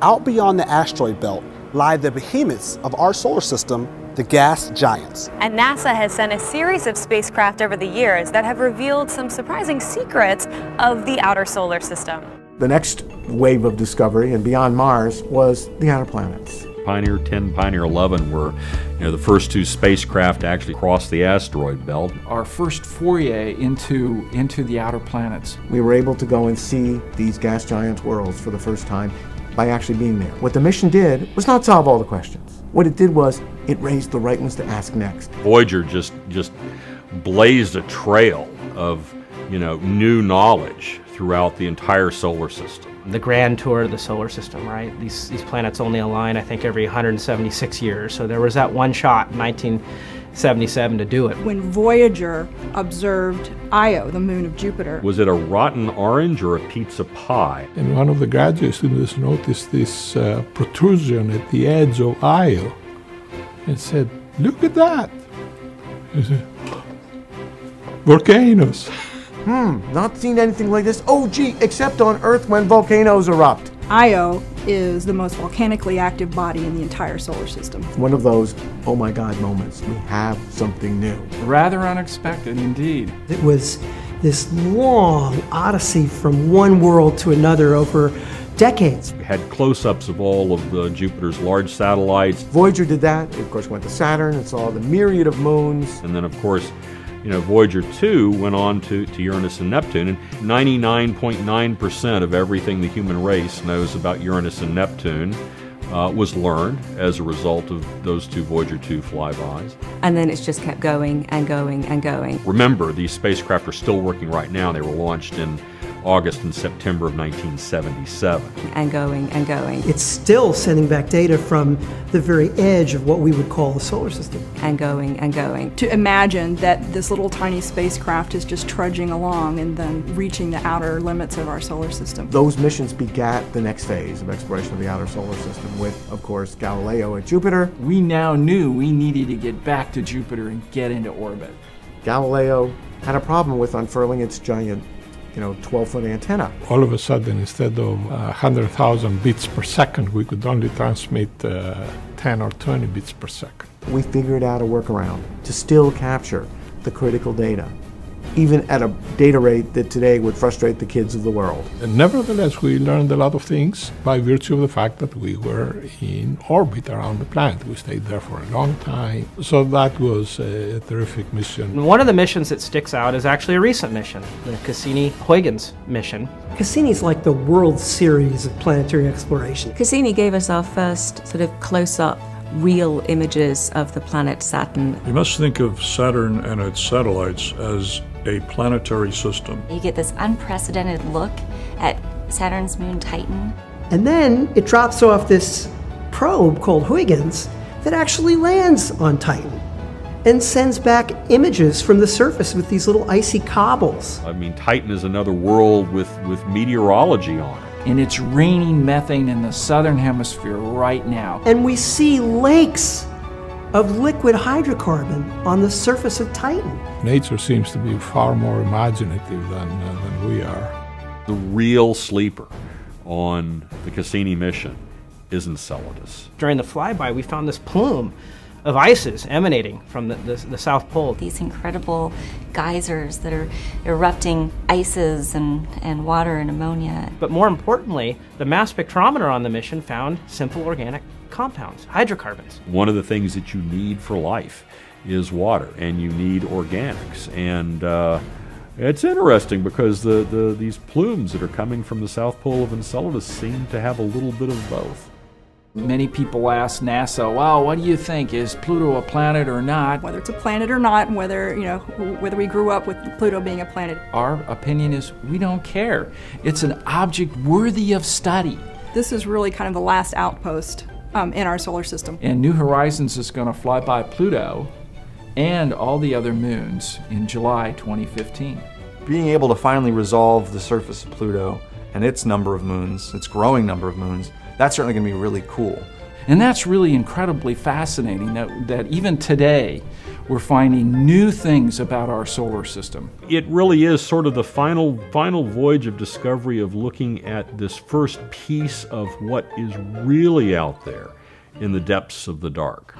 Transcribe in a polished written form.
out beyond the asteroid belt lie the behemoths of our solar system, the gas giants. And NASA has sent a series of spacecraft over the years that have revealed some surprising secrets of the outer solar system. The next wave of discovery, and beyond Mars, was the outer planets. Pioneer 10, Pioneer 11 were the first two spacecraft to actually cross the asteroid belt. Our first foray into the outer planets. We were able to go and see these gas giant worlds for the first time by actually being there. What the mission did was not solve all the questions. What it did was it raised the right ones to ask next. Voyager just blazed a trail of new knowledge throughout the entire solar system. The grand tour of the solar system, right? These planets only align, I think, every 176 years. So there was that one shot in 1977 to do it. When Voyager observed Io, the moon of Jupiter. Was it a rotten orange or a pizza pie? And one of the graduate students noticed this protrusion at the edge of Io and said, "Look at that." He said, "Volcanoes." Not seen anything like this. Oh gee, except on Earth when volcanoes erupt. Io is the most volcanically active body in the entire solar system. One of those, oh my God moments. We have something new. Rather unexpected indeed. It was this long odyssey from one world to another over decades. We had close-ups of all of Jupiter's large satellites. Voyager did that. It, of course, went to Saturn and saw the myriad of moons. And then, of course, Voyager 2 went on to Uranus and Neptune, and 99.9% of everything the human race knows about Uranus and Neptune was learned as a result of those two Voyager 2 flybys. And then it's just kept going and going and going. Remember, these spacecraft are still working right now. They were launched in August and September of 1977. And going and going. It's still sending back data from the very edge of what we would call the solar system. And going and going. To imagine that this little tiny spacecraft is just trudging along and then reaching the outer limits of our solar system. Those missions begat the next phase of exploration of the outer solar system with, of course, Galileo at Jupiter. We now knew we needed to get back to Jupiter and get into orbit. Galileo had a problem with unfurling its giant 12-foot antenna. All of a sudden, instead of 100,000 bits per second, we could only transmit 10 or 20 bits per second. We figured out a workaround to still capture the critical data, even at a data rate that today would frustrate the kids of the world. And nevertheless, we learned a lot of things by virtue of the fact that we were in orbit around the planet. We stayed there for a long time. So that was a terrific mission. One of the missions that sticks out is actually a recent mission, the Cassini-Huygens mission. Cassini's like the World Series of planetary exploration. Cassini gave us our first sort of close-up real images of the planet Saturn. You must think of Saturn and its satellites as a planetary system. You get this unprecedented look at Saturn's moon Titan. And then it drops off this probe called Huygens that actually lands on Titan and sends back images from the surface with these little icy cobbles. I mean, Titan is another world with meteorology on it. And it's raining methane in the southern hemisphere right now. And we see lakes of liquid hydrocarbon on the surface of Titan. Nature seems to be far more imaginative than we are. The real sleeper on the Cassini mission is Enceladus. During the flyby, we found this plume of ices emanating from the South Pole. These incredible geysers that are erupting ices and water and ammonia. But more importantly, the mass spectrometer on the mission found simple organic compounds, hydrocarbons. One of the things that you need for life is water, and you need organics. And it's interesting because these plumes that are coming from the South Pole of Enceladus seem to have a little bit of both. Many people ask NASA, well, what do you think? Is Pluto a planet or not? Whether it's a planet or not, and whether we grew up with Pluto being a planet. Our opinion is we don't care. It's an object worthy of study. This is really kind of the last outpost in our solar system. And New Horizons is going to fly by Pluto and all the other moons in July 2015. Being able to finally resolve the surface of Pluto and its number of moons, its growing number of moons, that's certainly going to be really cool. And that's really incredibly fascinating that even today we're finding new things about our solar system. It really is sort of the final voyage of discovery of looking at this first piece of what is really out there in the depths of the dark.